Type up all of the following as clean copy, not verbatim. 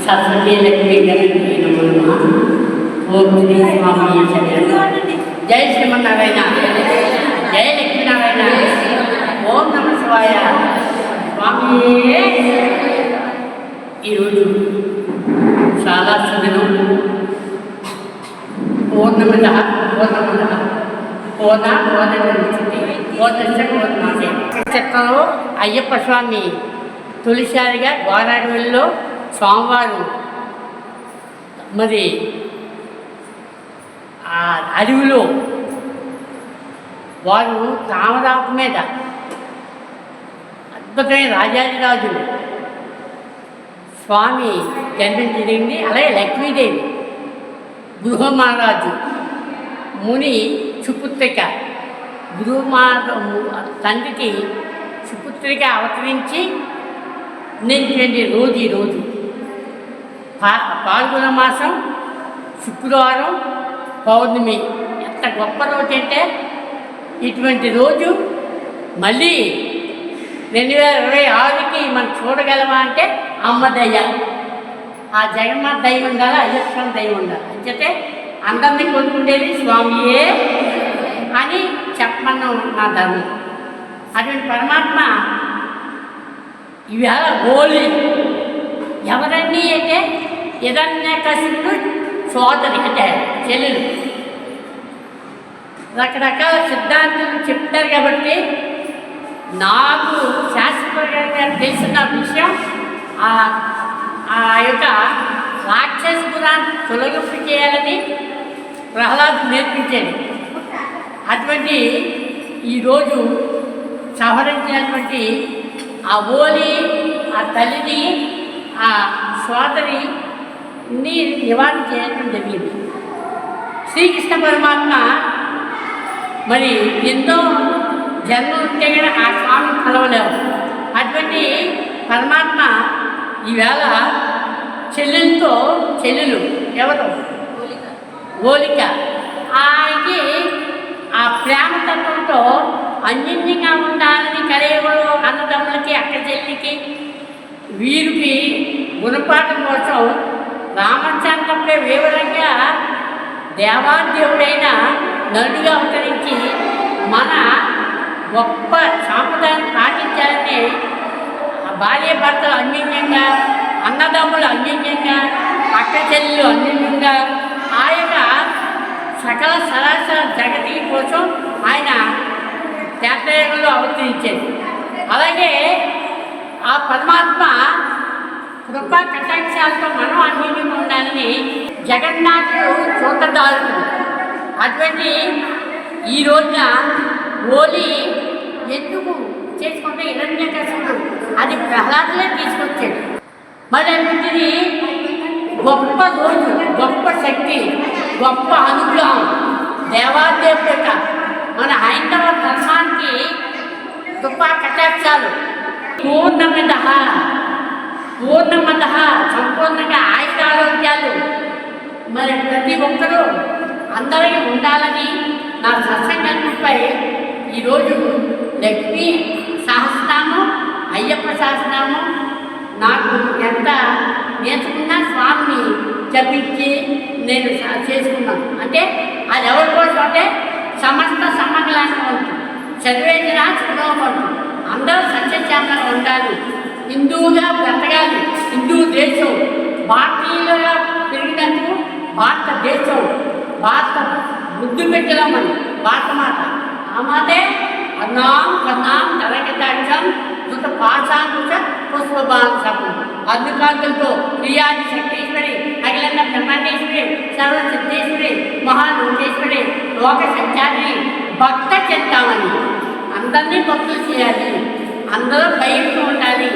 సరస్వతీ లక్ష్మీ గణపతి నమః. ఓం శ్రీ స్వామి శరణం. జై శ్రీమన్నారాయణ, జై లక్ష్మీనారాయణ. ఓం నమ శివాయ. స్వామి ఈరోజు చాలా శుభం. పూర్ణమద చట్టంలో అయ్యప్ప స్వామి తొలిసారిగా గోదావరిలో స్వామివారు మరి ఆ అడవిలో వారు తామరాకు మీద అద్భుతమైన రాజాదిరాజు స్వామి జన్మించింది. అలాగే లక్ష్మీదేవి గృహమహారాజు ముని సుపుత్రిక తండ్రికి సుపుత్రిక అవతరించి నిండి రోజు పాల్గొన మాసం శుక్రవారం పౌర్ణమి. ఎంత గొప్ప రోజు అంటే ఇటువంటి రోజు మళ్ళీ 2026కి మనం చూడగలమా అంటే అమ్మ దయ, ఆ జగన్మాత దయ ఉండాలి, అయ్యప్ప దయ ఉండాలి. అంచేతే అందరినీ కొనుక్కుండేది స్వామియే అని చెప్పమన్నాం నా ధర్మం. అటువంటి పరమాత్మ ఇవాళ హోలీ ఎవరన్నీ అంటే హిరణ్యకశిపుడు సోదరి అంటే చెల్లెలు. రకరకాల సిద్ధాంతాలు చెప్తారు కాబట్టి నాకు శాస్త్రపరంగా తెలిసిన విషయం ఆ యొక్క రాక్షస పురాన్ని తొలగింపు చేయాలని ప్రహ్లాదు నేర్పించేది. అటువంటి ఈరోజు సవరించినటువంటి ఆ హోలీ ఆ తల్లిని ఆ సోదరిని నివారణ చేయడం జరిగింది. శ్రీకృష్ణ పరమాత్మ మరి ఎన్నో జన్మ ఉంటే కూడా ఆ స్వామిని కలవలేవు. అటువంటి పరమాత్మ ఈవేళ చెల్లెలు ఎవరు హోలిక ఆయనకి ఆ ప్రేమతత్వంతో అన్యోన్యంగా ఉండాలని కలయికలు అన్నదమ్ములకి అక్క చెల్లికి వీరికి గుణపాఠం కోసం రామచంద్రపై వివరంగా దేవాదేవుడైన నరుడుగా అవతరించి మన గొప్ప సాంప్రదాయాన్ని పాటించాలని భార్య భర్తలు అన్యోన్యంగా, అన్నదమ్ములు అన్యోన్యంగా, అక్క చెల్లెలు అన్యోన్యంగా ఆయన సకల సరాసర జగతి కోసం ఆయన త్రేతాయుగంలో అవతరించేది. అలాగే ఆ పరమాత్మ కృపా కటాక్షాలతో మనం అన్యోన్యంగా ఉండాలని జగన్నాథుడు సూత్రధారుడు. అటువంటి ఈ రోజున హోలీ ఎందుకు చేసుకుంటే హిరణ్యకశిపుడు అది ప్రహ్లాదులే తీసుకొచ్చాడు. మరి అన్నింటినీ గొప్ప రోజు, గొప్ప శక్తి, గొప్ప అనుగ్రహం దేవాదేవుడట మన హైందవ ధర్మానికి కృపా కటాక్షాలు పూర్ణమద సంపూర్ణంగా ఆయురారోగ్యాలు మరి ప్రతి ఒక్కరూ అందరికీ ఉండాలని నా సత్సంకల్పంపై ఈరోజు లక్ష్మీ సహస్రనామం, అయ్యప్ప సహస్రనామం నాకు ఎంత నేర్చుకున్నా స్వామిని జపించి నేను చేసుకున్నాను. అంటే అది ఎవరి కోసం అంటే సమస్త సమగ్లాంటి చదివేదిన సుఖపడుతుంది. అందరూ సత్యశాంతంగా ఉండాలి, హిందువుగా బ్రతకాలి. హిందూ దేశం భారతీయులుగా పెరిగినందుకు భారతదేశం భారత ముద్దు పెట్టలేమని భారతమాత ఆ మాతే అన్నాం కన్నాం తరగతాక్షం దుత పాశాంకుశ పుష్పబాంసము అద్భుతాంతులతో క్రియాది శక్తీశ్వరి, అఖిలన్న బ్రహ్మాండేశ్వరి, సర్వసిద్ధేశ్వరి, మహాలోకేశ్వరి, లోక సంచారి భక్త చెందామని అందరినీ భక్తులు చేయాలి. అందరూ భయంతో ఉండాలి,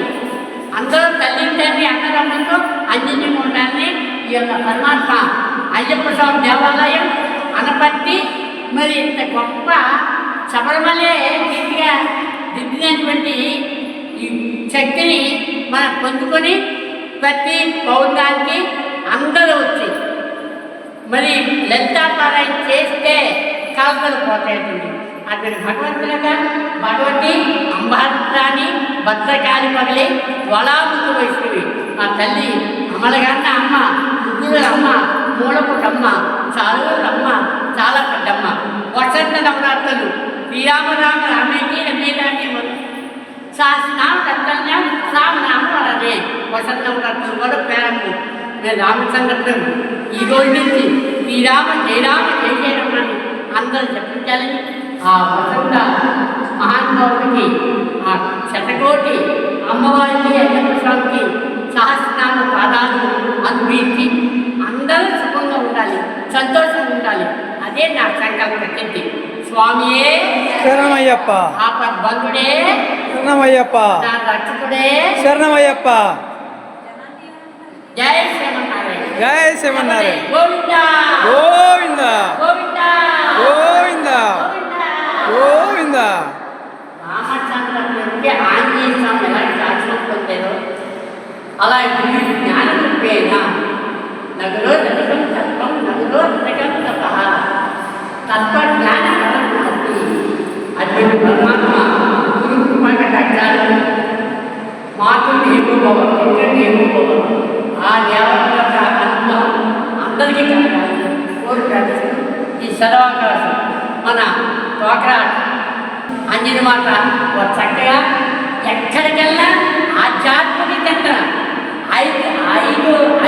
అందరూ తల్లి తండ్రి అన్నదమ్ములతో అన్యోన్యంగా ఉండాలని ఈ యొక్క పరమాత్మ అయ్యప్ప స్వామి దేవాలయం అనపర్తి మరి ఇంత గొప్ప శబరిమలే గట్టిగా దిద్దినటువంటి ఈ శక్తిని మనం పొందుకొని ప్రతి పౌర్ణానికి అందరూ వచ్చి మరి లలితాపారాయణ చేస్తే కలతలు పోతాయండి. అక్కడ భగవంతులుగా భగవతి అంబారాణి భద్రకాళి పగలి వళాముఖ వైష్ణవి ఆ తల్లి అమలగన్న అమ్మ, ముగ్గురు అమ్మ, మూలపుటమ్మ, చాలురమ్మ, చాలా పెద్దమ్మ. వసంత నవరాత్రులు శ్రీరామరామ రామేకి రమేదాన్ని శాసనామ కర్తవ్యం శ్రావణామ వరదే. వసంత నవరాత్రులు కూడా ప్రారంభం. నేను రామచంద్రుడు ఈ రోజు నుంచి శ్రీరామ జయరామ జయ జయరామని అందరూ చెప్పించాలని ఆ వసంత మహానుభావుడికి ఆ శతకోటి అమ్మవారికి అయ్యప్ప స్వామికి సహస్రనామ పాదాలు అనుభవించి అందరూ సుఖంగా ఉండాలి, సంతోషంగా ఉండాలి. అదే నా సంకల్ప శక్తి. స్వామియే శరణమయ్యప్ప, ఆపద్బంధుడే శరణమయ్యప్ప, నా రక్షకుడే శరణమయ్యప్ప. జై శ్రీమన్నారాయణ, జై శ్రీమన్నారాయణ. గోవింద గోవింద గోవింద గోవింద గోవింద. రామచంద్రుడికి ఆంజనేయ స్వామి ఎలాంటి దర్శనం పొందారో అలా ఇప్పుడు జ్ఞానం రూపేనా నగలో రజకం తత్వం నగలో రజకం తప తత్వ జ్ఞాన నాస్తి. అటువంటి పరమాత్మ గురు కృపాకటాక్షాలు మాకు ఏమోభవ ఏమోభవ ఆ దేవత యొక్క అనుభవం అందరికీ కలగాలి కోరుకుంటూ ఈ సర్వాకాశం మన తోకరా అంజని మాట చక్కగా ఎక్కడికెళ్ళా ఆధ్యాత్మిక కేంద్ర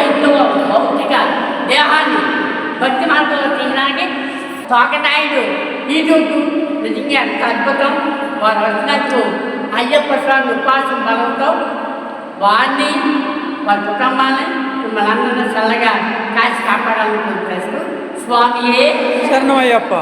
ఐదవ భౌతిక దేహాన్ని భక్తి మార్గంలో తీయడానికి తోకనాయుడు ఈజోటు నిజంగా ఎంత అద్భుతం. వారు వచ్చినట్లు అయ్యప్ప స్వామి ఉపాసన బలంతో వారిని వారి కుటుంబాన్ని మిమ్మల్ని అందరూ చల్లగా కాచి కాపాడాలని కోరుతూ స్వామియే శరణమయ్యప్ప.